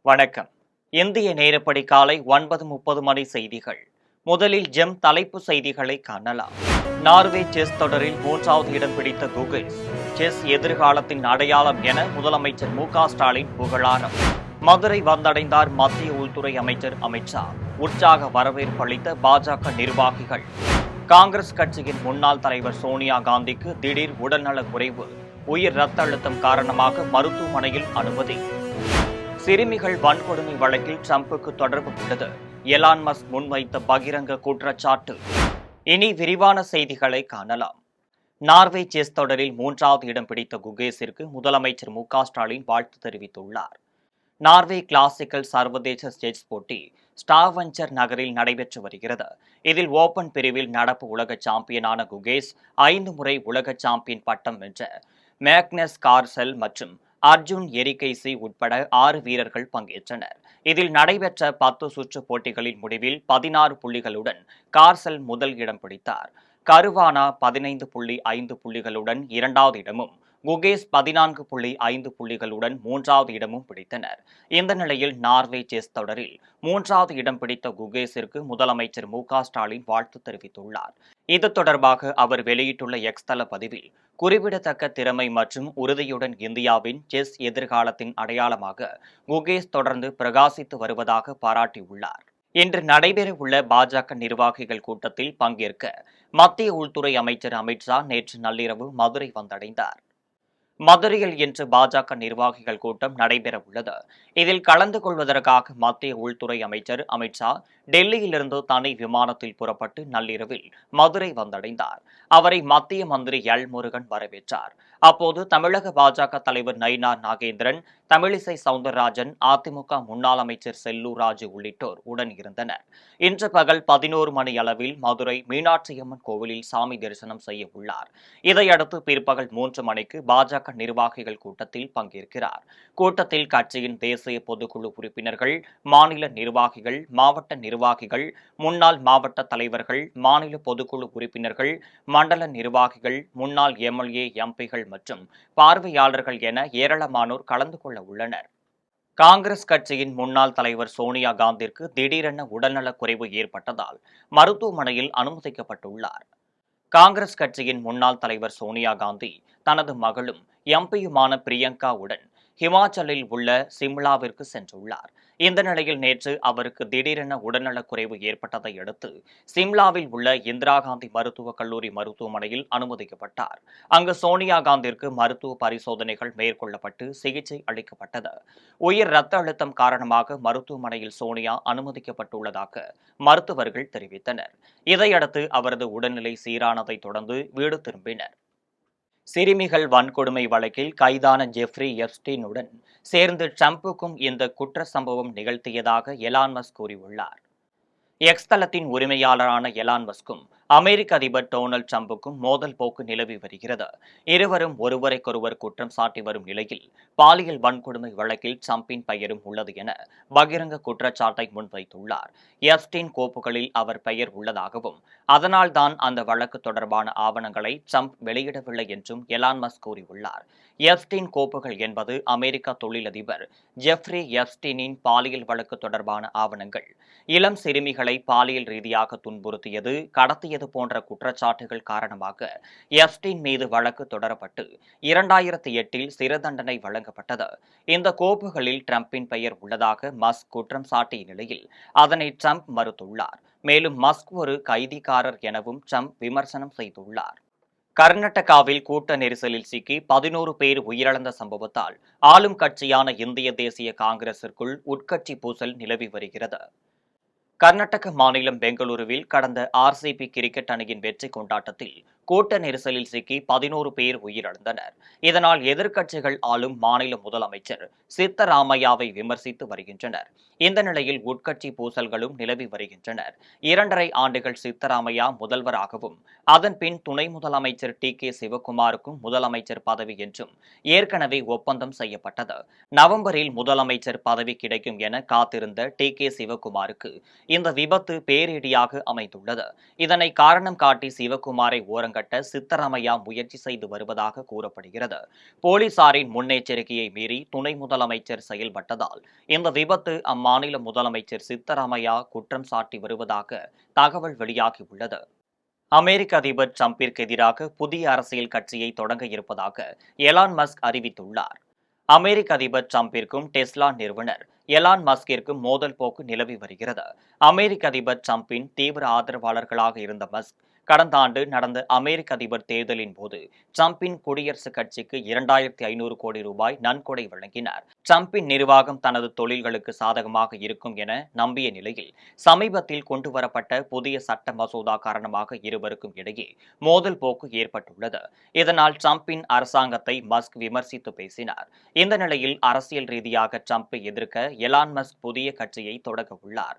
வணக்கம். இந்திய நேரப்படி காலை 9:30 மணி செய்திகள். முதலில் ஜெம் தலைப்பு செய்திகளை காணலாம். நார்வே செஸ் தொடரில் 3வது இடம் பிடித்த குகேஸ். செஸ் எதிர்காலத்தின் அடையாளம் என முதலமைச்சர் மு.க.ஸ்டாலின் புகழாரம். மதுரை வந்தடைந்தார் மத்திய உள்துறை அமைச்சர் அமித்ஷா. உற்சாக வரவேற்பு அளித்த பாஜக நிர்வாகிகள். காங்கிரஸ் கட்சியின் முன்னாள் தலைவர் சோனியா காந்திக்கு திடீர் உடல்நலக் குறைவு. உயர் ரத்த அழுத்தம் காரணமாக மருத்துவமனையில் அனுமதி. சிறுமிகள் வன்கொடுமை வழக்கில் டிரம்புக்கு தொடர்பு உள்ளது. எலான் மஸ்க் முன்வைத்த பகிரங்க குற்றச்சாட்டு. இனி விரிவான செய்திகளை காணலாம். நார்வே செஸ் தொடரில் 3வது இடம் பிடித்த குகேஸிற்கு முதலமைச்சர் மு.க.ஸ்டாலின் வாழ்த்து தெரிவித்துள்ளார். நார்வே கிளாசிக்கல் சர்வதேச செஸ் போட்டி ஸ்டாவஞ்சர் நகரில் நடைபெற்று வருகிறது. இதில் ஓபன் பிரிவில் நடப்பு உலக சாம்பியனான குகேஸ் 5 முறை உலக சாம்பியன் பட்டம் வென்ற மேக்னஸ் கார்ல்சன் மற்றும் அர்ஜுன் எரிகைசி உட்பட 6 வீரர்கள் பங்கேற்றனர். இதில் நடைபெற்ற 10 சுற்று போட்டிகளின் முடிவில் 16 புள்ளிகளுடன் கார்ல்சன் முதல் இடம் பிடித்தார். கருவானா 15.5 புள்ளிகளுடன் 2வது இடமும், குகேஸ் 14.5 புள்ளிகளுடன் 3வது இடமும் பிடித்தனர். இந்த நிலையில் நார்வே செஸ் தொடரில் 3வது இடம் பிடித்த குகேஸிற்கு முதலமைச்சர் மு.க.ஸ்டாலின் வாழ்த்து தெரிவித்துள்ளார். இது தொடர்பாக அவர் வெளியிட்டுள்ள எக்ஸ் தள பதிவில், குறிப்பிடத்தக்க திறமை மற்றும் உறுதியுடன் இந்தியாவின் செஸ் எதிர்காலத்தின் அடையாளமாக குகேஸ் தொடர்ந்து பிரகாசித்து வருவதாக பாராட்டியுள்ளார். இன்று நடைபெறவுள்ள பாஜக நிர்வாகிகள் கூட்டத்தில் பங்கேற்க மத்திய உள்துறை அமைச்சர் அமித்ஷா நேற்று நள்ளிரவு மதுரை வந்தடைந்தார். மதுரையில் இன்று பாஜக நிர்வாகிகள் கூட்டம் நடைபெறவுள்ளது. இதில் கலந்து கொள்வதற்காக மத்திய உள்துறை அமைச்சர் அமித்ஷா டெல்லியிலிருந்து தனி விமானத்தில் புறப்பட்டு நள்ளிரவில் மதுரை வந்தடைந்தார். அவரை மத்திய மந்திரி எல் முருகன் வரவேற்றார். அப்போது தமிழக பாஜக தலைவர் நயினார் நாகேந்திரன், தமிழிசை சவுந்தரராஜன், அதிமுக முன்னாள் அமைச்சர் செல்லூர் ராஜு உள்ளிட்டோர் உடன் இருந்தனர். இன்று பகல் 11 மணி அளவில் மதுரை மீனாட்சியம்மன் கோவிலில் சாமி தரிசனம் செய்ய உள்ளார். இதையடுத்து பிற்பகல் 3 மணிக்கு பாஜக நிர்வாகிகள் கூட்டத்தில் பங்கேற்கிறார். கூட்டத்தில் கட்சியின் தேசிய பொதுக்குழு உறுப்பினர்கள், மாநில நிர்வாகிகள், மாவட்ட நிர்வாகிகள், முன்னாள் மாவட்ட தலைவர்கள், மாநில பொதுக்குழு உறுப்பினர்கள், மண்டல நிர்வாகிகள், முன்னாள் எம்எல்ஏ, எம்பிகள் மற்றும் பார்வையாளர்கள் என ஏராளமானோர் கலந்து கொள்ள உள்ளனர். காங்கிரஸ் கட்சியின் முன்னாள் தலைவர் சோனியா காந்திற்கு திடீரென உடல்நலக் குறைவு ஏற்பட்டதால் மருத்துவமனையில் அனுமதிக்கப்பட்டுள்ளார். காங்கிரஸ் கட்சியின் முன்னாள் தலைவர் சோனியா காந்தி தனது மகளும் எம்பியுமான பிரியங்காவுடன் ஹிமாச்சலில் உள்ள சிம்லாவிற்கு சென்றுள்ளார். இந்த நிலையில் நேற்று அவருக்கு திடீரென உடல்நலக் குறைவு ஏற்பட்டதை அடுத்து சிம்லாவில் உள்ள இந்திரா காந்தி மருத்துவக் கல்லூரி மருத்துவமனையில் அனுமதிக்கப்பட்டார். அங்கு சோனியா காந்திற்கு மருத்துவ பரிசோதனைகள் மேற்கொள்ளப்பட்டு சிகிச்சை அளிக்கப்பட்டது. உயர் ரத்த அழுத்தம் காரணமாக மருத்துவமனையில் சோனியா அனுமதிக்கப்பட்டுள்ளதாக மருத்துவர்கள் தெரிவித்தனர். இதையடுத்து அவரது உடல்நிலை சீரானதை தொடர்ந்து வீடு திரும்பினர். சிறுமிகள் வன்கொடுமை வழக்கில் கைதான ஜெஃப்ரி எப்ஸ்டீனுடன் சேர்ந்து டிரம்புக்கும் இந்த குற்ற சம்பவம் நிகழ்த்தியதாக எலான் மஸ்க் கூறியுள்ளார். எக்ஸ் தளத்தின் உரிமையாளரான எலான் மஸ்கும் அமெரிக்க அதிபர் டொனால்டு டிரம்புக்கும் மோதல் போக்கு நிலவி வருகிறது. இருவரும் ஒருவருக்கொருவர் குற்றம் சாட்டி வரும் நிலையில் பாலியல் வன்கொடுமை வழக்கில் டிரம்பின் பெயரும் உள்ளது என பகிரங்க குற்றச்சாட்டை முன்வைத்துள்ளார். எப்ஸ்டீன் கோப்புகளில் அவர் பெயர் உள்ளதாகவும் அதனால்தான் அந்த வழக்கு தொடர்பான ஆவணங்களை டிரம்ப் வெளியிடவில்லை என்றும் எலான் மஸ்க் கூறியுள்ளார். எப்ஸ்டீன் கோப்புகள் என்பது அமெரிக்க தொழிலதிபர் ஜெஃப்ரி எப்ஸ்டீனின் பாலியல் வழக்கு தொடர்பான ஆவணங்கள். இளம் சிறுமிகளை பாலியல் ரீதியாக துன்புறுத்தியது, கடத்தியது போன்ற குற்றச்சாட்டுகள் காரணமாக எப்ஸ்டீன் மீது வழக்கு தொடரப்பட்டு 2008 சிறை தண்டனை வழங்கப்பட்டது. இந்த கோப்புகளில் டிரம்பின் பெயர் உள்ளதாக மஸ்க் குற்றம் சாட்டிய நிலையில் அதனை டிரம்ப் மறுத்துள்ளார். மேலும் மஸ்க் ஒரு கைதிக்காரர் எனவும் டிரம்ப் விமர்சனம் செய்துள்ளார். கர்நாடகாவில் கூட்ட நெரிசலில் சிக்கி 11 பேர் உயிரிழந்த சம்பவத்தால் ஆளும் கட்சியான இந்திய தேசிய காங்கிரசிற்குள் உட்கட்சி பூசல் நிலவி வருகிறது. கர்நாடக மாநிலம் பெங்களூருவில் கடந்த ஆர்சிபி கிரிக்கெட் அணியின் வெற்றி கொண்டாட்டத்தில் கூட்ட நெரிசலில் சிக்கி 11 பேர் உயிரிழந்தனர். இதனால் எதிர்க்கட்சிகள் ஆளும் மாநில முதலமைச்சர் சித்தராமையாவை விமர்சித்து வருகின்றனர். இந்த நிலையில் உட்கட்சி பூசல்களும் நிலவி வருகின்றனர். 2.5 ஆண்டுகள் சித்தராமையா முதல்வராகவும் அதன் பின் துணை முதலமைச்சர் டி.கே. சிவக்குமாருக்கும் முதலமைச்சர் பதவி என்றும் ஏற்கனவே ஒப்பந்தம் செய்யப்பட்டது. நவம்பரில் முதலமைச்சர் பதவி கிடைக்கும் என காத்திருந்த டி.கே. சிவக்குமாருக்கு இந்த விபத்து பேரிடியாக அமைந்துள்ளது. இதனை காரணம் காட்டி சிவகுமாரை ஓரங்கட்ட சித்தராமையா முயற்சி செய்து வருவதாக கூறப்படுகிறது. போலீசாரின் முன்னெச்சரிக்கையை மீறி துணை முதலமைச்சர் செயல்பட்டதால் இந்த விபத்து அம்மாநில முதலமைச்சர் சித்தராமையா குற்றம் சாட்டி வருவதாக தகவல் வெளியாகியுள்ளது. அமெரிக்க அதிபர் டிரம்பிற்கு எதிராக புதிய அரசியல் கட்சியை தொடங்க இருப்பதாக எலான் மஸ்க் அறிவித்துள்ளார். அமெரிக்க அதிபர் டிரம்பிற்கும் டெஸ்லா நிறுவனர் எலான் மஸ்கிற்கும் மோதல் போக்கு நிலவி வருகிறது. அமெரிக்க அதிபர் டிரம்பின் தீவிர ஆதரவாளர்களாக இருந்த மஸ்க் கடந்த ஆண்டு நடந்த அமெரிக்க அதிபர் தேர்தலின் போது டிரம்பின் குடியரசுக் கட்சிக்கு 2500 கோடி ரூபாய் நன்கொடை வழங்கினார். டிரம்பின் நிர்வாகம் தனது தொழில்களுக்கு சாதகமாக இருக்கும் என நம்பிய நிலையில் சமீபத்தில் கொண்டுவரப்பட்ட புதிய சட்ட மசோதா காரணமாக இருவருக்கும் இடையே மோதல் போக்கு ஏற்பட்டுள்ளது. இதனால் டிரம்பின் அரசாங்கத்தை மஸ்க் விமர்சித்து பேசினார். இந்த நிலையில் அரசியல் ரீதியாக டிரம்பை எதிர்க்க எலான் மஸ்க் புதிய கட்சியை தொடங்க உள்ளார்.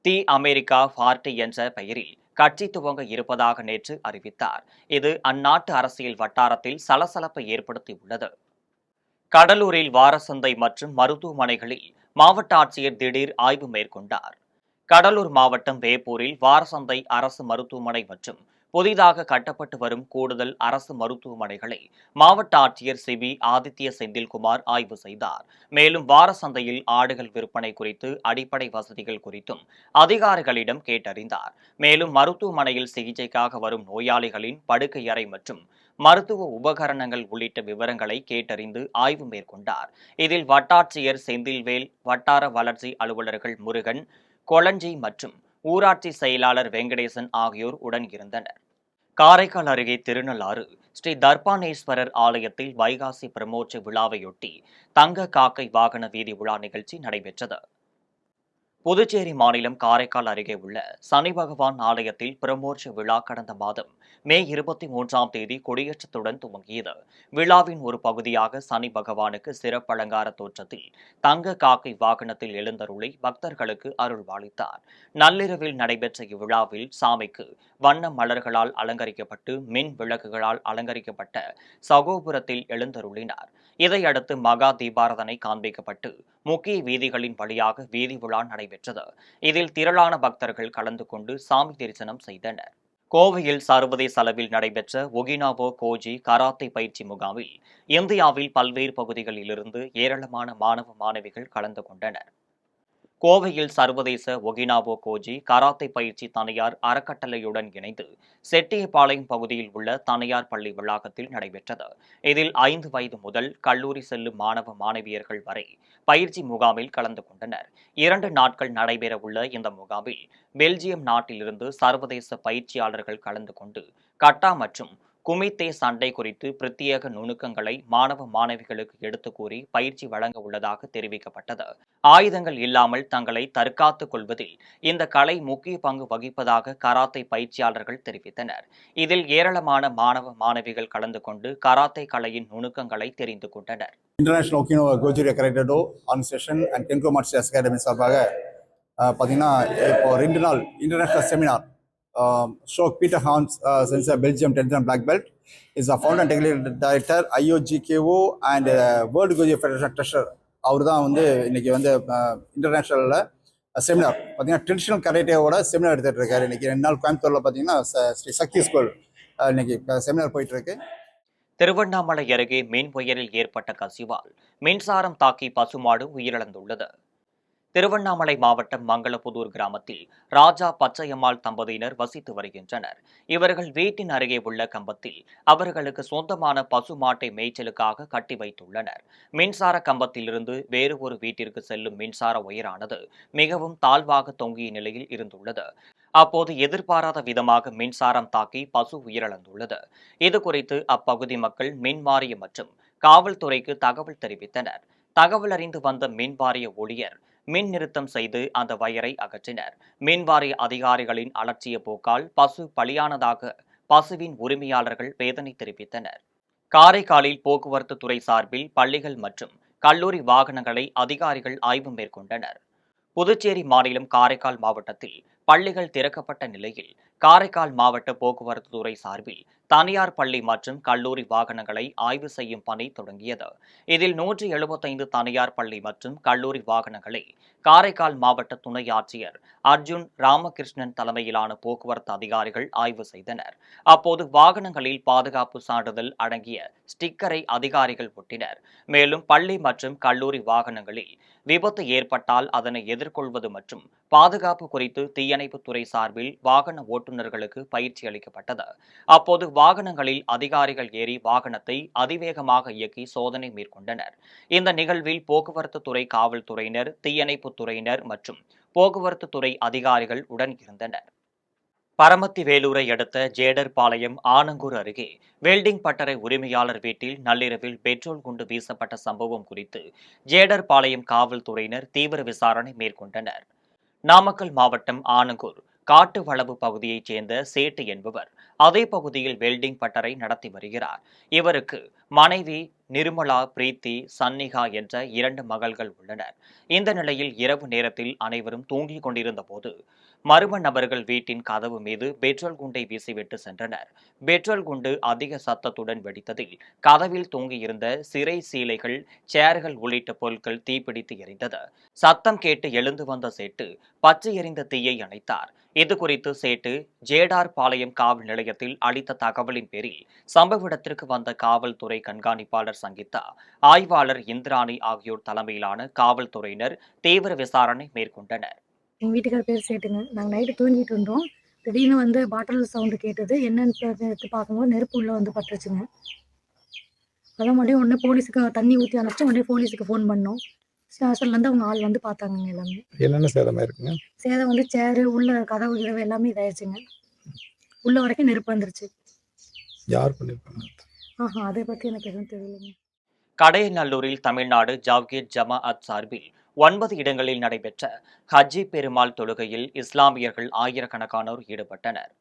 தி அமெரிக்கா பார்ட்டி என்ற பெயரில் கட்சி துவங்க இருப்பதாக நேற்று அறிவித்தார். இது அந்நாட்டு அரசியல் வட்டாரத்தில் சலசலப்பை ஏற்படுத்தியுள்ளது. கடலூரில் வாரசந்தை மற்றும் மருத்துவமனைகளில் மாவட்ட ஆட்சியர் திடீர் ஆய்வு மேற்கொண்டார். கடலூர் மாவட்டம் வேப்பூரில் வாரசந்தை அரசு மருத்துவமனை மற்றும் புதிதாக கட்டப்பட்டு வரும் கூடுதல் அரசு மருத்துவமனைகளை மாவட்ட ஆட்சியர் சிபி ஆதித்ய செந்தில்குமார் ஆய்வு செய்தார். மேலும் வாரசந்தையில் ஆடுகள் விற்பனை குறித்து அடிப்படை வசதிகள் குறித்தும் அதிகாரிகளிடம் கேட்டறிந்தார். மேலும் மருத்துவமனையில் சிகிச்சைக்காக வரும் நோயாளிகளின் படுக்கை அறை மற்றும் மருத்துவ உபகரணங்கள் உள்ளிட்ட விவரங்களை கேட்டறிந்து ஆய்வு மேற்கொண்டார். இதில் வட்டாட்சியர் செந்தில்வேல், வட்டார வளர்ச்சி அலுவலர்கள் முருகன், கொளஞ்சி மற்றும் ஊராட்சி செயலாளர் வெங்கடேசன் ஆகியோர் உடன் இருந்தனர். காரைக்கால் அருகே திருநள்ளாறு ஸ்ரீ தர்பானேஸ்வரர் ஆலயத்தில் வைகாசி பிரமோற்ச விழாவையொட்டி தங்க காக்கை வாகன வீதி உலா நிகழ்ச்சி நடைபெற்றது. புதுச்சேரி மாநிலம் காரைக்கால் அருகே உள்ள சனி பகவான் ஆலயத்தில் பிரமோற்ச விழா கடந்த மாதம் மே 23ஆம் தேதி கொடியேற்றத்துடன் துவங்கியது. விழாவின் ஒரு பகுதியாக சனி பகவானுக்கு சிறப்பு அலங்கார தோற்றத்தில் தங்க காக்கை வாகனத்தில் எழுந்தருளி பக்தர்களுக்கு அருள்பாலித்தார். நள்ளிரவில் நடைபெற்ற இவ்விழாவில் சாமிக்கு வண்ண மலர்களால் அலங்கரிக்கப்பட்டு மின் விளக்குகளால் அலங்கரிக்கப்பட்ட சகோபுரத்தில் எழுந்தருளினார். இதையடுத்து மகா தீபாரதனை காண்பிக்கப்பட்டு முக்கிய வீதிகளின் வழியாக வீதி விழா நடைபெற்றது. இதில் திரளான பக்தர்கள் கலந்து கொண்டு சாமி தரிசனம் செய்தனர். கோவையில் சர்வதேச அளவில் நடைபெற்ற ஒகினாவோ கோஜி கராத்தே பயிற்சி முகாமில் இந்தியாவில் பல்வேறு பகுதிகளிலிருந்து ஏராளமான மாணவ மாணவிகள் கலந்து கொண்டனர். கோவையில் சர்வதேச ஒகினாவோ கோஜி கராத்தே பயிற்சி தனியார் அறக்கட்டளையுடன் இணைந்து செட்டியபாளையம் பகுதியில் உள்ள தனியார் பள்ளி வளாகத்தில் நடைபெற்றது. இதில் 5 வயது முதல் கல்லூரி செல்லும் மாணவ மாணவியர்கள் வரை பயிற்சி முகாமில் கலந்து கொண்டனர். 2 நாட்கள் நடைபெறவுள்ள இந்த முகாமில் பெல்ஜியம் நாட்டிலிருந்து சர்வதேச பயிற்சியாளர்கள் கலந்து கொண்டு கட்டா மற்றும் குமித்தே சண்டை குறித்து பிரத்யேக நுணுக்கங்களை மாணவ மாணவிகளுக்கு எடுத்துக் கூறி பயிற்சி வழங்க உள்ளதாக தெரிவிக்கப்பட்டது. ஆயுதங்கள் இல்லாமல் தங்களை தற்காத்துக் கொள்வதில் இந்த கலை முக்கிய பங்கு வகிப்பதாக கராத்தே பயிற்சியாளர்கள் தெரிவித்தனர். இதில் ஏராளமான மாணவ மாணவிகள் கலந்து கொண்டு கராத்தே கலையின் நுணுக்கங்களை தெரிந்து கொண்டனர். International Okinawa Goju karate do association and Kenko martial academy சார்பாக பார்த்தீங்கன்னா இப்போ 2 நாள் international seminar Stroke Peter Hans, since Belgium 10th and black belt, is the founder and technical director IOGKO and World Goji Federation Treasurer. அவர் தான் வந்து இன்னைக்கு வந்து இன்டர்நேஷனலில் seminar பார்த்தீங்கன்னா traditional கராட்டேவோட seminar எடுத்துகிட்டு இருக்காரு. இன்னைக்கு 2 நாள் கோயம்புத்தூரில் பார்த்தீங்கன்னா ஸ்ரீ சக்தி ஸ்கூல் இன்னைக்கு செமினார் போயிட்டு இருக்கு. திருவண்ணாமலை அருகே மின் புயலில் ஏற்பட்ட கசிவால் மின்சாரம் தாக்கி பசுமாடு உயிரிழந்துள்ளது. திருவண்ணாமலை மாவட்டம் மங்களபுதூர் கிராமத்தில் ராஜா பச்சையம்மாள் தம்பதியினர் வசித்து வருகின்றனர். இவர்கள் வீட்டின் அருகே உள்ள கம்பத்தில் அவர்களுக்கு சொந்தமான பசுமாட்டை மேய்ச்சலுக்காக கட்டி வைத்துள்ளனர். மின்சார கம்பத்திலிருந்து வேறு ஒரு வீட்டிற்கு செல்லும் மின்சார ஒயரானது மிகவும் தாழ்வாக தொங்கிய நிலையில் இருந்துள்ளது. அப்போது எதிர்பாராத விதமாக மின்சாரம் தாக்கி பசு உயிரிழந்துள்ளது. இதுகுறித்து அப்பகுதி மக்கள் மின் வாரிய மற்றும் காவல்துறைக்கு தகவல் தெரிவித்தனர். தகவல் அறிந்து வந்த மின் வாரிய ஊழியர் மின் நிறுத்தம் செய்து அந்த வயரை அகற்றினர். மின்வாரிய அதிகாரிகளின் அலட்சிய போக்கால் பசு பலியானதாக பசுவின் உரிமையாளர்கள் வேதனை தெரிவித்தனர். காரைக்காலில் போக்குவரத்து துறை சார்பில் பள்ளிகள் மற்றும் கல்லூரி வாகனங்களை அதிகாரிகள் ஆய்வு மேற்கொண்டனர். புதுச்சேரி மாநிலம் காரைக்கால் மாவட்டத்தில் பள்ளிகள் திறக்கப்பட்ட நிலையில் காரைக்கால் மாவட்ட போக்குவரத்து துறை சார்பில் தனியார் பள்ளி மற்றும் கல்லூரி வாகனங்களை ஆய்வு செய்யும் பணி தொடங்கியது. இதில் 175 தனியார் பள்ளி மற்றும் கல்லூரி வாகனங்களை காரைக்கால் மாவட்ட துணை ஆட்சியர் அர்ஜுன் ராமகிருஷ்ணன் தலைமையிலான போக்குவரத்து அதிகாரிகள் ஆய்வு செய்தனர். அப்போது வாகனங்களில் பாதுகாப்பு சான்றிதழ் அடங்கிய ஸ்டிக்கரை அதிகாரிகள் ஒட்டினர். மேலும் பள்ளி மற்றும் கல்லூரி வாகனங்களில் விபத்து ஏற்பட்டால் அதனை எதிர்கொள்வது மற்றும் பாதுகாப்பு குறித்து தீயணைப்புத்துறை சார்பில் வாகன ஓட்டுநர்களுக்கு பயிற்சி அளிக்கப்பட்டது. அப்போது வாகனங்களில் அதிகாரிகள் ஏறி வாகனத்தை அதிவேகமாக இயக்கி சோதனை மேற்கொண்டனர். இந்த நிகழ்வில் போக்குவரத்து துறை காவல்துறையினர், தீயணைப்புத் துறையினர் மற்றும் போக்குவரத்து துறை அதிகாரிகள் உடன் இருந்தனர். பரமத்தி வேலூரை அடுத்த ஜேடர்பாளையம் ஆனங்கூர் அருகே வெல்டிங் பட்டறை உரிமையாளர் வீட்டில் நள்ளிரவில் பெட்ரோல் குண்டு வீசப்பட்ட சம்பவம் குறித்து ஜேடர்பாளையம் காவல்துறையினர் தீவிர விசாரணை மேற்கொண்டனர். நாமக்கல் மாவட்டம் ஆனங்கூர் காட்டு வளவு பகுதியைச் சேர்ந்த சேட்டு என்பவர் அதே பகுதியில் வெல்டிங் பட்டறை நடத்தி வருகிறார். இவருக்கு மனைவி நிர்மலா, பிரீத்தி, சன்னிகா என்ற 2 மகள்கள் உள்ளனர். இந்த நிலையில் இரவு நேரத்தில் அனைவரும் தூங்கிக் கொண்டிருந்த போது மர்ம நபர்கள் வீட்டின் கதவு மீது பெட்ரோல் குண்டை வீசிவிட்டு சென்றனர். பெட்ரோல் குண்டு அதிக சத்தத்துடன் வெடித்ததில் கதவில் தூங்கியிருந்த சிறை சீலைகள், சேர்கள் உள்ளிட்ட பொருட்கள் தீப்பிடித்து எரிந்தது. சத்தம் கேட்டு எழுந்து வந்த சேட்டு பற்றி எரிந்த தீயை அணைத்தார். இதுகுறித்து சேட்டு ஜேடார்பாளையம் காவல் நிலையத்தில் அளித்த தகவலின் பேரில் சம்பவ இடத்திற்கு வந்த காவல்துறை கண்காணிப்பாளர் சங்கீதா, ஆய்வாளர் இந்திராணி ஆகியோர் தலைமையிலான காவல்துறையினர் தீவிர விசாரணை மேற்கொண்டனர். எங்கள் வீட்டுக்கார பேர் சேட்டுங்க. நாங்கள் நைட்டு தூங்கிட்டு இருந்தோம். திடீர்னு வந்து பாட்டில் சவுண்டு கேட்டது. என்னன்னு எடுத்து பார்க்கும்போது நெருப்பு உள்ளே வந்து பட்டுருச்சுங்க. அதான் மறுபடியும் உடனே போலீஸுக்கு தண்ணி ஊற்றி அனுப்பிச்சு உடனே போலீஸுக்கு ஃபோன் பண்ணோம். ஸ்டேஷன்லேருந்து அவங்க ஆள் வந்து பார்த்தாங்க. எல்லாமே என்னென்ன சேதமாக இருக்குங்க? சேதம் வந்து சேரு, உள்ள கதவு கிதவு எல்லாமே இதாயிடுச்சுங்க. உள்ள வரைக்கும் நெருப்பு வந்துருச்சு. யார் பண்ணியிருப்பாங்க? அதை பற்றி எனக்கு எதுவும் தெரியலைங்க. கடையநல்லூரில் தமிழ்நாடு ஜவ்கீர் ஜமாஅத் சார்பில் 9 இடங்களில் நடைபெற்ற ஹஜ்ஜி பெருமாள் தொழுகையில் இஸ்லாமியர்கள் ஆயிரக்கணக்கானோர் ஈடுபட்டனர்.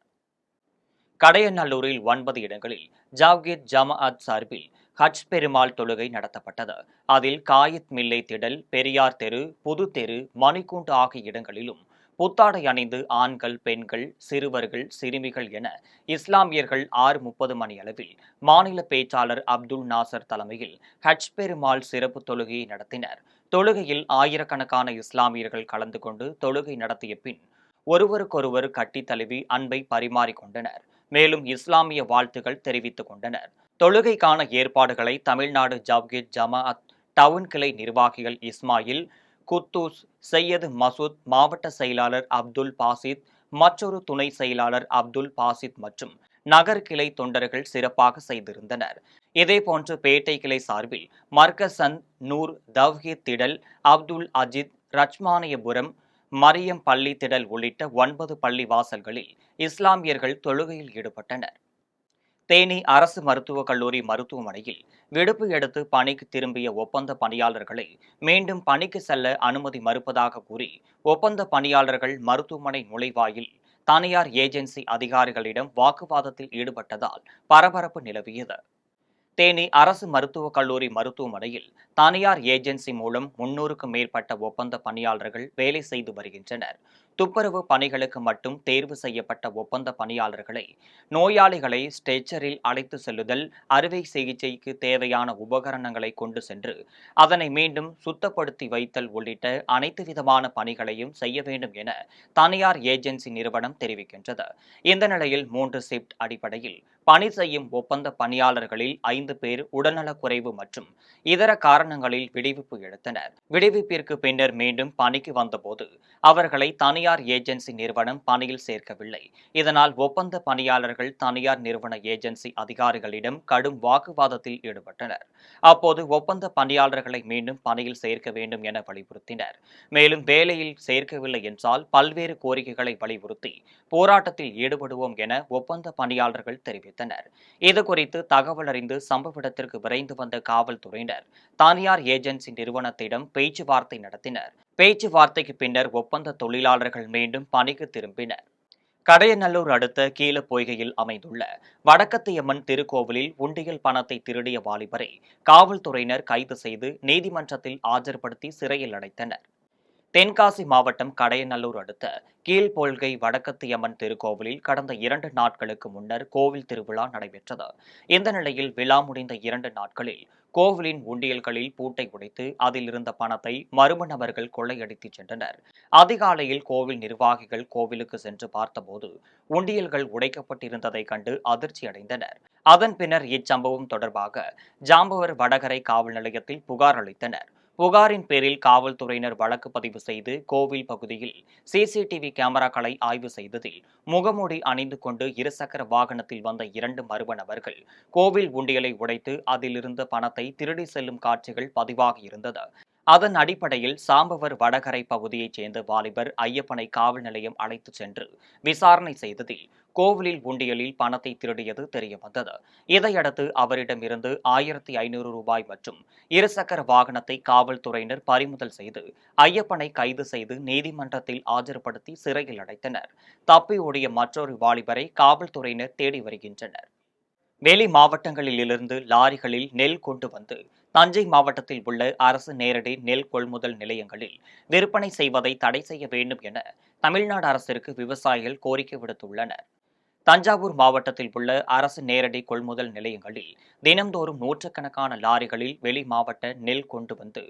கடையநல்லூரில் 9 இடங்களில் ஜவ்கீர் ஜமாஅத் சார்பில் ஹஜ் பெருமாள் தொழுகை நடத்தப்பட்டது. அதில் காயித் மில்லை திடல், பெரியார் தெரு, புது தெரு, மணிக்கூண்டு ஆகிய இடங்களிலும் புத்தாடை அணிந்து ஆண்கள், பெண்கள், சிறுவர்கள், சிறுமிகள் என இஸ்லாமியர்கள் 6:30 மணி அளவில் மாநில பேச்சாளர் அப்துல் நாசர் தலைமையில் ஹஜ் பெருமாள் சிறப்பு தொழுகையை நடத்தினர். தொழுகையில் ஆயிரக்கணக்கான இஸ்லாமியர்கள் கலந்து கொண்டு தொழுகை நடத்திய பின் ஒருவருக்கொருவர் கட்டித் தழுவி அன்பை பரிமாறிக்கொண்டனர். மேலும் இஸ்லாமிய வாழ்த்துகள் தெரிவித்துக் கொண்டனர். தொழுகைக்கான ஏற்பாடுகளை தமிழ்நாடு ஜவ்கீர் ஜமாஅத் டவுன் கிளை நிர்வாகிகள் இஸ்மாயில், குத்தூஸ், சையது மசூத், மாவட்ட செயலாளர் அப்துல் பாசித், மற்றொரு துணை செயலாளர் அப்துல் பாசித் மற்றும் நகர் கிளை தொண்டர்கள் சிறப்பாக செய்திருந்தனர். இதேபோன்று பேட்டை கிளை சார்பில் மர்கசன், நூர், தவ்ஹீத் திடல், அப்துல் அஜித், ரச்மானியபுரம், மரியம் பள்ளி திடல் உள்ளிட்ட 9 பள்ளி வாசல்களில் இஸ்லாமியர்கள் தொழுகையில் ஈடுபட்டனர். தேனி அரசு மருத்துவக் கல்லூரி மருத்துவமனையில் விடுப்பு எடுத்து பணிக்கு திரும்பிய ஒப்பந்த பணியாளர்களை மீண்டும் பணிக்கு செல்ல அனுமதி மறுப்பதாக கூறி ஒப்பந்த பணியாளர்கள் மருத்துவமனை நுழைவாயில் தனியார் ஏஜென்சி அதிகாரிகளிடம் வாக்குவாதத்தில் ஈடுபட்டதால் பரபரப்பு நிலவியது. தேனி அரசு மருத்துவக் கல்லூரி மருத்துவமனையில் தனியார் ஏஜென்சி மூலம் 300க்கும் மேற்பட்ட ஒப்பந்த பணியாளர்கள் வேலை செய்து வருகின்றனர். துப்புரவு பணிகளுக்கு மட்டும் தேர்வு செய்யப்பட்ட ஒப்பந்த பணியாளர்களை நோயாளிகளை ஸ்ட்ரெச்சரில் அழைத்து செல்லுதல், அறுவை சிகிச்சைக்கு தேவையான உபகரணங்களை கொண்டு சென்று அதனை மீண்டும் சுத்தப்படுத்தி வைத்தல் உள்ளிட்ட அனைத்து விதமான பணிகளையும் செய்ய வேண்டும் என தனியார் ஏஜென்சி நிறுவனம் தெரிவிக்கின்றது. இந்த நிலையில் 3 ஷிப்ட் அடிப்படையில் பணி செய்யும் ஒப்பந்த பணியாளர்களில் 5 பேர் உடல்நலக்குறைவு மற்றும் இதர காரணங்களில் விடுவிப்பு எடுத்தனர். விடுவிப்பிற்கு பின்னர் மீண்டும் பணிக்கு வந்தபோது அவர்களை தனியார் ஏஜென்சி நிறுவனம் பணியில் சேர்க்கவில்லை. இதனால் ஒப்பந்த பணியாளர்கள் தனியார் நிறுவன ஏஜென்சி அதிகாரிகளிடம் கடும் வாக்குவாதத்தில் ஈடுபட்டனர். அப்போது ஒப்பந்த பணியாளர்களை மீண்டும் பணியில் சேர்க்க வேண்டும் என வலியுறுத்தினர். மேலும் வேலையில் சேர்க்கவில்லை என்றால் பல்வேறு கோரிக்கைகளை வலியுறுத்தி போராட்டத்தில் ஈடுபடுவோம் என ஒப்பந்த பணியாளர்கள் தெரிவித்தனர். இதுகுறித்து தகவல் அறிந்து சம்பவ இடத்திற்கு விரைந்து வந்த காவல்துறையினர் தனியார் ஏஜென்சி நிறுவனத்திடம் பேச்சுவார்த்தை நடத்தினர். பேச்சுவார்த்தைக்கு பின்னர் ஒப்பந்த தொழிலாளர்கள் மீண்டும் பணிக்கு திரும்பினர். கடையநல்லூர் அடுத்த கீழப்பொய்கையில் அமைந்துள்ள வடக்கத்தியம்மன் திருக்கோவிலில் உண்டியல் பணத்தை திருடிய வாலிபரை காவல்துறையினர் கைது செய்து நீதிமன்றத்தில் ஆஜர்படுத்தி சிறையில் அடைத்தனர். தென்காசி மாவட்டம் கடையநல்லூர் அடுத்த கீழ்பொள்கை வடக்கத்தியம்மன் திருக்கோவிலில் கடந்த 2 நாட்களுக்கு முன்னர் கோவில் திருவிழா நடைபெற்றது. இந்த நிலையில் விழா முடிந்த 2 நாட்களில் கோவிலின் உண்டியல்களில் பூட்டை உடைத்து அதில் இருந்த பணத்தை மர்ம நபர்கள் கொள்ளையடித்து சென்றனர். அதிகாலையில் கோவில் நிர்வாகிகள் கோவிலுக்கு சென்று பார்த்தபோது உண்டியல்கள் உடைக்கப்பட்டிருந்ததை கண்டு அதிர்ச்சி அடைந்தனர். அதன் பின்னர் இச்சம்பவம் தொடர்பாக ஜாம்பவர் வடகரை காவல் நிலையத்தில் புகார் அளித்தனர். புகாரின் பேரில் காவல்துறையினர் வழக்கு பதிவு செய்து கோவில் பகுதியில் சிசிடிவி கேமராக்களை ஆய்வு செய்ததில் முகமூடி அணிந்து கொண்டு இருசக்கர வாகனத்தில் வந்த 2 மர்ம நபர்கள் கோவில் உண்டியலை உடைத்து அதிலிருந்த பணத்தை திருடி செல்லும் காட்சிகள் பதிவாகியிருந்தது. அதன் அடிப்படையில் சாம்பவர் வடகரை பகுதியைச் சேர்ந்த வாலிபர் ஐயப்பனை காவல் நிலையம் அழைத்துச் சென்று விசாரணை செய்ததில் கோவிலில் உண்டியலில் பணத்தை திருடியது தெரியவந்தது. இதையடுத்து அவரிடமிருந்து 1500 ரூபாய் மற்றும் இருசக்கர வாகனத்தை காவல்துறையினர் பறிமுதல் செய்து ஐயப்பனை கைது செய்து நீதிமன்றத்தில் ஆஜர்படுத்தி சிறையில் அடைத்தனர். தப்பி ஓடிய மற்றொரு வாலிபரை காவல்துறையினர் தேடி வருகின்றனர். வெளி மாவட்டங்களிலிருந்து லாரிகளில் நெல் கொண்டு வந்து தஞ்சை மாவட்டத்தில் உள்ள அரசு நேரடி நெல் கொள்முதல் நிலையங்களில் விற்பனை செய்வதை தடை செய்ய வேண்டும் என தமிழ்நாடு அரசிற்கு விவசாயிகள் கோரிக்கை விடுத்துள்ளனர். தஞ்சாவூர் மாவட்டத்தில் உள்ள அரசு நேரடி கொள்முதல் நிலையங்களில் தினம்தோறும் நூற்றுக்கணக்கான லாரிகளில் வெளி மாவட்ட நெல் கொண்டு வந்து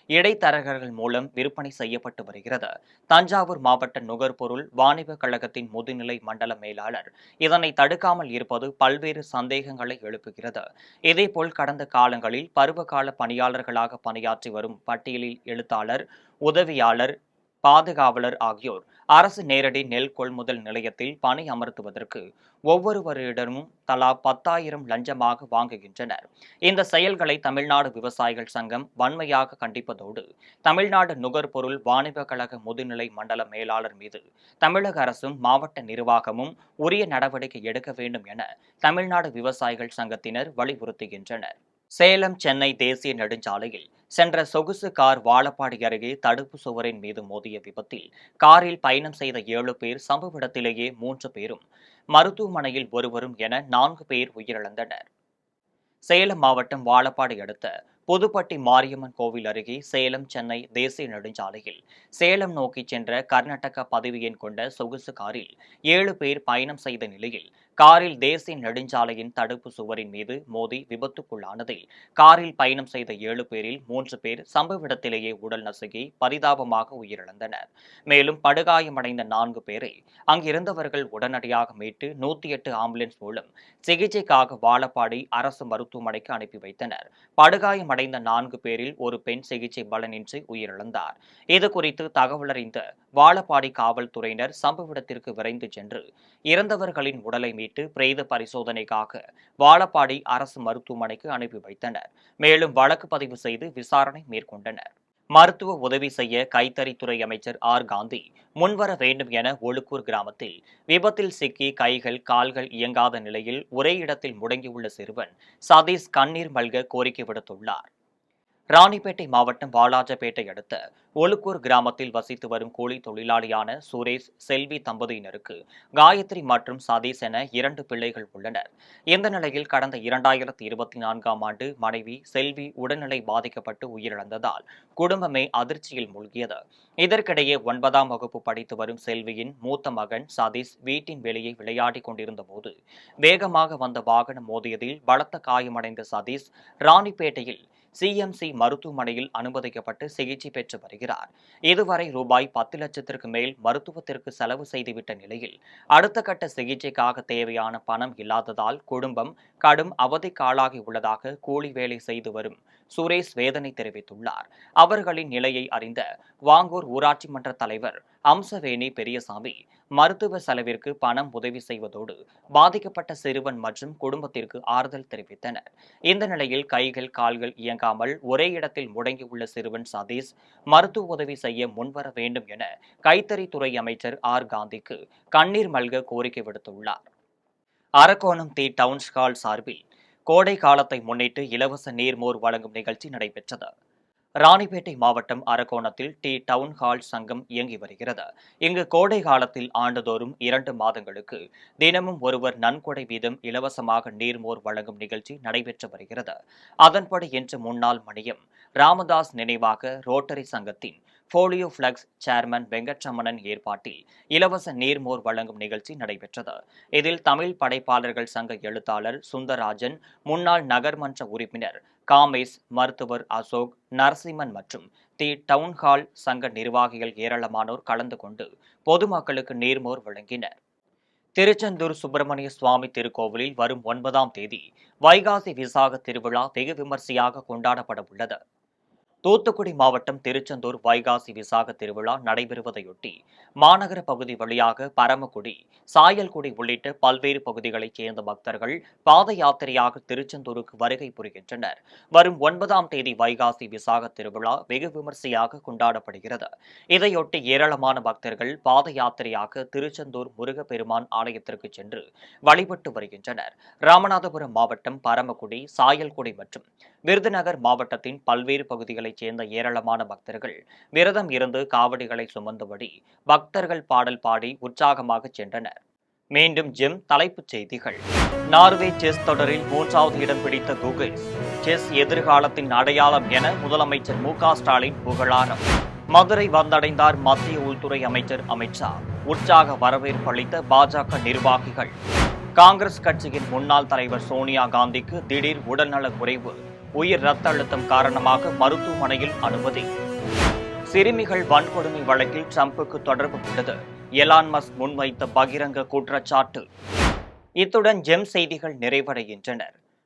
இடைத்தரகர்கள் மூலம் விற்பனை செய்யப்பட்டு வருகிறது. தஞ்சாவூர் மாவட்ட நுகர்பொருள் வாணிப கழகத்தின் முதுநிலை மண்டல மேலாளர் இதனை தடுக்காமல் இருப்பது பல்வேறு சந்தேகங்களை எழுப்புகிறது. இதேபோல் கடந்த காலங்களில் பருவகால பணியாளர்களாக பணியாற்றி வரும் பட்டியலில் எழுத்தாளர், உதவியாளர், பாதுகாவலர் ஆகியோர் அரசு நேரடி நெல் கொள்முதல் நிலையத்தில் பணி அமர்த்துவதற்கு ஒவ்வொருவரிடமும் தலா 10,000 லஞ்சமாக வாங்குகின்றனர். இந்த செயல்களை தமிழ்நாடு விவசாயிகள் சங்கம் வன்மையாக கண்டிப்பதோடு தமிழ்நாடு நுகர்பொருள் வாணிப கழக முதுநிலை மண்டல மேலாளர் மீது தமிழக அரசும் மாவட்ட நிர்வாகமும் உரிய நடவடிக்கை எடுக்க வேண்டும் என தமிழ்நாடு விவசாயிகள் சங்கத்தினர் வலியுறுத்துகின்றனர். சேலம் சென்னை தேசிய நெடுஞ்சாலையில் சென்ற சொகுசு கார் வாழப்பாடி அருகே தடுப்பு சுவரின் மீது மோதிய விபத்தில் காரில் பயணம் செய்த 7 பேர் சம்பவ இடத்திலேயே 3 பேரும் மருத்துவமனையில் ஒருவரும் என 4 பேர் உயிரிழந்தனர். சேலம் மாவட்டம் வாழப்பாடி அடுத்த புதுப்பட்டி மாரியம்மன் கோவில் அருகே சேலம் சென்னை தேசிய நெடுஞ்சாலையில் சேலம் நோக்கி சென்ற கர்நாடக பதிவு எண் கொண்ட சொகுசு காரில் 7 பேர் பயணம் செய்த நிலையில் காரில் தேசிய நெடுஞ்சாலையின் தடுப்பு சுவரின் மீது மோதி விபத்துக்குள்ளானதில் காரில் பயணம் செய்த 7 பேரில் 3 பேர் சம்பவ இடத்திலேயே உடல் நசுங்கி பரிதாபமாக உயிரிழந்தனர். மேலும் படுகாயமடைந்த 4 பேரை அங்கிருந்தவர்கள் உடனடியாக மீட்டு 108 ஆம்புலன்ஸ் மூலம் சிகிச்சைக்காக வாழப்பாடி அரசு மருத்துவமனைக்கு அனுப்பி வைத்தனர். படுகாயமடைந்த 4 பேரில் ஒரு பெண் சிகிச்சை பலனின்றி உயிரிழந்தார். இதுகுறித்து தகவல் அறிந்த வாழப்பாடி காவல்துறையினர் சம்பவ இடத்திற்கு விரைந்து சென்று இறந்தவர்களின் உடலை மீட்டு பிரேத பரிசோதனைக்காக வாழப்பாடி அரசு மருத்துவமனைக்கு அனுப்பி வைத்தனர். மேலும் வழக்கு பதிவு செய்து விசாரணை மேற்கொண்டனர். மருத்துவ உதவி செய்ய கைத்தறித்துறை அமைச்சர் ஆர் காந்தி முன்வர வேண்டும் என ஒழுக்கூர் கிராமத்தில் விபத்தில் சிக்கி கைகள் கால்கள் இயங்காத நிலையில் ஒரே இடத்தில் முடங்கியுள்ள சிறுவன் சதீஷ் கண்ணீர் மல்க கோரிக்கை விடுத்துள்ளார். ராணிப்பேட்டை மாவட்டம் வாலாஜப்பேட்டை அடுத்த ஒழுக்கூர் கிராமத்தில் வசித்து வரும் கூலி தொழிலாளியான சுரேஷ், செல்வி தம்பதியினருக்கு காயத்ரி மற்றும் சதீஷ் என 2 பிள்ளைகள் உள்ளனர். இந்த நிலையில் கடந்த 2024ஆம் ஆண்டு மனைவி செல்வி உடல்நிலை பாதிக்கப்பட்டு உயிரிழந்ததால் குடும்பமே அதிர்ச்சியில் மூழ்கியது. இதற்கிடையே 9ஆம் வகுப்பு படித்து வரும் செல்வியின் மூத்த மகன் சதீஷ் வீட்டின் வெளியே விளையாடிக் கொண்டிருந்த போது வேகமாக வந்த வாகனம் மோதியதில் பலத்த காயமடைந்த சதீஷ் ராணிப்பேட்டையில் சிஎம்சி மருத்துவமனையில் அனுமதிக்கப்பட்டு சிகிச்சை பெற்று வருகிறார். இதுவரை ரூபாய் 10 லட்சத்திற்கு மேல் மருத்துவத்திற்கு செலவு செய்துவிட்ட நிலையில் அடுத்த கட்ட சிகிச்சைக்காக தேவையான பணம் இல்லாததால் குடும்பம் கடும் அவதிக்கு ஆளாகி உள்ளதாக கூலி வேலை செய்து வரும் சுரேஷ் வேதனை தெரிவித்துள்ளார். அவர்களின் நிலையை அறிந்த வாங்கூர் ஊராட்சி மன்ற தலைவர் அம்சவேணி பெரியசாமி மருத்துவ செலவிற்கு பணம் உதவி செய்வதோடு பாதிக்கப்பட்ட சிறுவன் மற்றும் குடும்பத்திற்கு ஆறுதல் தெரிவித்தனர். இந்த நிலையில் கைகள் கால்கள் இயங்காமல் ஒரே இடத்தில் முடங்கியுள்ள சிறுவன் சதீஷ் மருத்துவ உதவி செய்ய முன்வர வேண்டும் என கைத்தறித்துறை அமைச்சர் ஆர் காந்திக்கு கண்ணீர் மல்க கோரிக்கை விடுத்துள்ளார். அரக்கோணம் தி டவுன்ஸ் ஹால் சார்பில் கோடை காலத்தை முன்னிட்டு இலவச நீர்மோர் வழங்கும் நிகழ்ச்சி நடைபெற்றது. ராணிப்பேட்டை மாவட்டம் அரக்கோணத்தில் டி டவுன் ஹால் சங்கம் இயங்கி வருகிறது. இங்கு கோடை காலத்தில் ஆண்டுதோறும் 2 மாதங்களுக்கு தினமும் ஒருவர் நன்கொடை வீதம் இலவசமாக நீர்மோர் வழங்கும் நிகழ்ச்சி நடைபெற்று வருகிறது. அதன்படி இன்று முன்னாள் மணியம் ராமதாஸ் நினைவாக ரோட்டரி சங்கத்தின் போலியோ பிளக்ஸ் சேர்மன் வெங்கட்ரமணன் ஏற்பாட்டில் இலவச நீர்மோர் வழங்கும் நிகழ்ச்சி நடைபெற்றது. இதில் தமிழ் படைப்பாளர்கள் சங்க எழுத்தாளர் சுந்தரராஜன், முன்னாள் நகர்மன்ற உறுப்பினர் காமேஷ், மருத்துவர் அசோக், நரசிம்மன் மற்றும் தி டவுன்ஹால் சங்க நிர்வாகிகள் ஏராளமானோர் கலந்து கொண்டு பொதுமக்களுக்கு நீர்மோர் வழங்கினர். திருச்செந்தூர் சுப்பிரமணிய சுவாமி திருக்கோவிலில் வரும் 9ஆம் தேதி வைகாசி விசாக திருவிழா வெகு விமர்சையாக கொண்டாடப்பட உள்ளது. தூத்துக்குடி மாவட்டம் திருச்செந்தூர் வைகாசி விசாக திருவிழா நடைபெறுவதையொட்டி மாநகர பகுதி வழியாக பரமக்குடி, சாயல்குடி உள்ளிட்ட பல்வேறு பகுதிகளைச் சேர்ந்த பக்தர்கள் பாத யாத்திரையாக திருச்செந்தூருக்கு வருகை புரிகின்றனர். வரும் 9ஆம் தேதி வைகாசி விசாக திருவிழா வெகு விமர்சையாக கொண்டாடப்படுகிறது. இதையொட்டி ஏராளமான பக்தர்கள் பாத யாத்திரையாக திருச்செந்தூர் முருகப்பெருமான் ஆலயத்திற்கு சென்று வழிபட்டு வருகின்றனர். ராமநாதபுரம் மாவட்டம் பரமக்குடி, சாயல்குடி மற்றும் விருதுநகர் மாவட்டத்தின் பல்வேறு பகுதிகளைச் சேர்ந்த ஏராளமான பக்தர்கள் விரதம் இருந்து காவடிகளை சுமந்தபடி பக்தர்கள் பாடல் பாடி உற்சாகமாக சென்றனர். மீண்டும் ஜெம் தலைப்புச் செய்திகள். நார்வே செஸ் தொடரில் 3வது இடம் பிடித்த குகேஸ். செஸ் எதிர்காலத்தின் அடையாளம் என முதலமைச்சர் மு.க. ஸ்டாலின் புகழாரம். மதுரை வந்தடைந்தார் மத்திய உள்துறை அமைச்சர் அமித்ஷா. உற்சாக வரவேற்பு அளித்த பாஜக நிர்வாகிகள். காங்கிரஸ் கட்சியின் முன்னாள் தலைவர் சோனியா காந்திக்கு திடீர் உடல்நலக் குறைவு. உயர் ரத்த அழுத்தம் காரணமாக மருத்துவமனையில் அனுமதி. சிறுமிகள் வன்கொடுமை வழக்கில் ட்ரம்புக்கு தொடர்பு உள்ளது. எலான் மஸ்க் முன்வைத்த பகிரங்க குற்றச்சாட்டு. இத்துடன் ஜெம் செய்திகள் நிறைவடைகின்றன.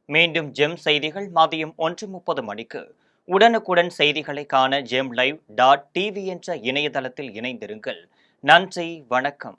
மீண்டும் ஜெம் செய்திகள் மதியம் 1:30 மணிக்கு. உடனுக்குடன் செய்திகளை காண GemLive.tv என்ற இணையதளத்தில் இணைந்திருங்கள். நன்றி, வணக்கம்.